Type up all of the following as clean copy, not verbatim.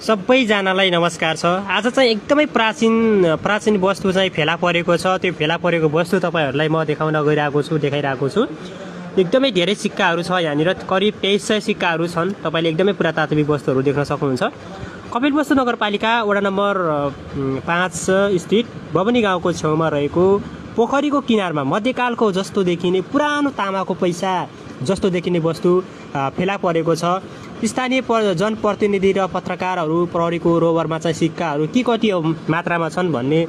सबैजनालाई नमस्कार छ। आज चाहिँ एकदमै प्राचीन वस्तु चाहिँ फेला परेको छ। त्यो फेला परेको वस्तु तपाईहरुलाई म देखाइरहेको छु। एकदमै धेरै सिक्काहरू छ। यहाँनिर करिब 2300 सिक्काहरू छन्। तपाईले एकदमै पुरातात्विक वस्तुहरू देख्न सक्नुहुन्छ। कपिलवस्तु नगरपालिका वडा नम्बर 5 स्थित भवनी गाउँको छेउमा रहेको पोखरीको किनारमा मध्यकालको जस्तो देखिने पुरानो तामाको पैसा जस्तो देखिने वस्तु फेला परेको छ। स्थानीय जनप्रतिनिधि र पत्रकारहरू प्रहरीको रोभरमा चाहिँ सिक्काहरू कति मात्रामा छन् भन्ने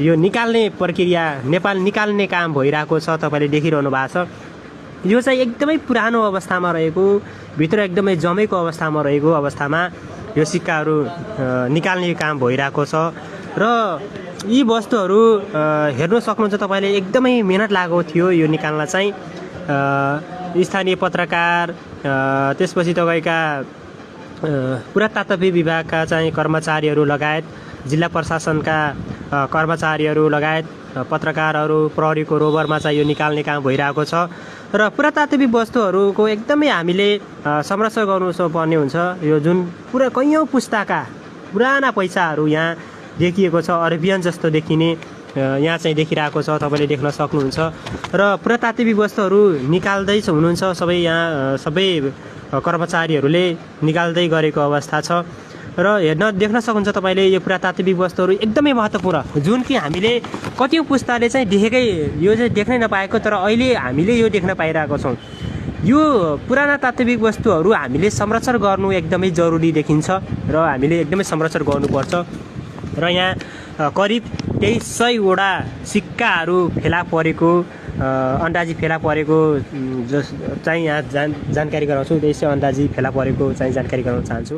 यो निकाल्ने प्रक्रिया नेपाल निकाल्ने काम भइरहेको छ। तपाईले देखिरहनु भएको छ। यो चाहिँ एकदमै पुरानो अवस्थामा रहेको, भित्र एकदमै जमेको अवस्थामा रहेको अवस्थामा यो सिक्काहरू निकाल्ने काम भइरहेको छ। र यी वस्तुहरू हेर्न सक्नुहुन्छ तपाईले, एकदमै मेहनत लागेको थियो यो निकाल्न चाहिँ। स्थानीय पत्रकार, त्यसपछि तपाईका पुरातात्विक विभागका चाहिँ कर्मचारीहरू लगायत जिल्ला प्रशासनका कर्मचारीहरू लगायत पत्रकारहरू प्रहरीको रोभरमा चाहिँ यो निकाल्ने काम भइरहेको छ। र पुरातात्विक वस्तुहरूको एकदमै हामीले संरक्षण गर्नुपर्ने हुन्छ। यो जुन पुरा कैयौं पुस्ताका पुराना पैसाहरू यहाँ देखिएको छ। अरेबियन जस्तो देखिने यहाँ चाहिँ देखिरहेको छ। तपाईले देख्न सक्नुहुन्छ। र पुरातात्विक वस्तुहरू निकाल्दै हुनुहुन्छ। सबै यहाँ सबै कर्मचारीहरूले निकाल्दै गरेको अवस्था छ। र देख्न सक्नुहुन्छ तपाईले यो पुरातात्विक वस्तुहरू एकदमै महत्त्वपूर्ण, जुन कि हामीले कति पुस्ताले चाहिँ यो चाहिँ देख्नै नपाएको, तर अहिले हामीले यो देख्न पाइरहेको छौँ। यो पुराना तात्विक वस्तुहरू हामीले संरक्षण गर्नु एकदमै जरुरी देखिन्छ र हामीले एकदमै संरक्षण गर्नुपर्छ। र यहाँ करिब 2300 वटा सिक्काहरू फेला परेको, अन्दाजी फेला परेको चाहिँ यहाँ जानकारी गराउँछु। 2300 अन्दाजी फेला परेको चाहिँ जानकारी गराउन चाहन्छु।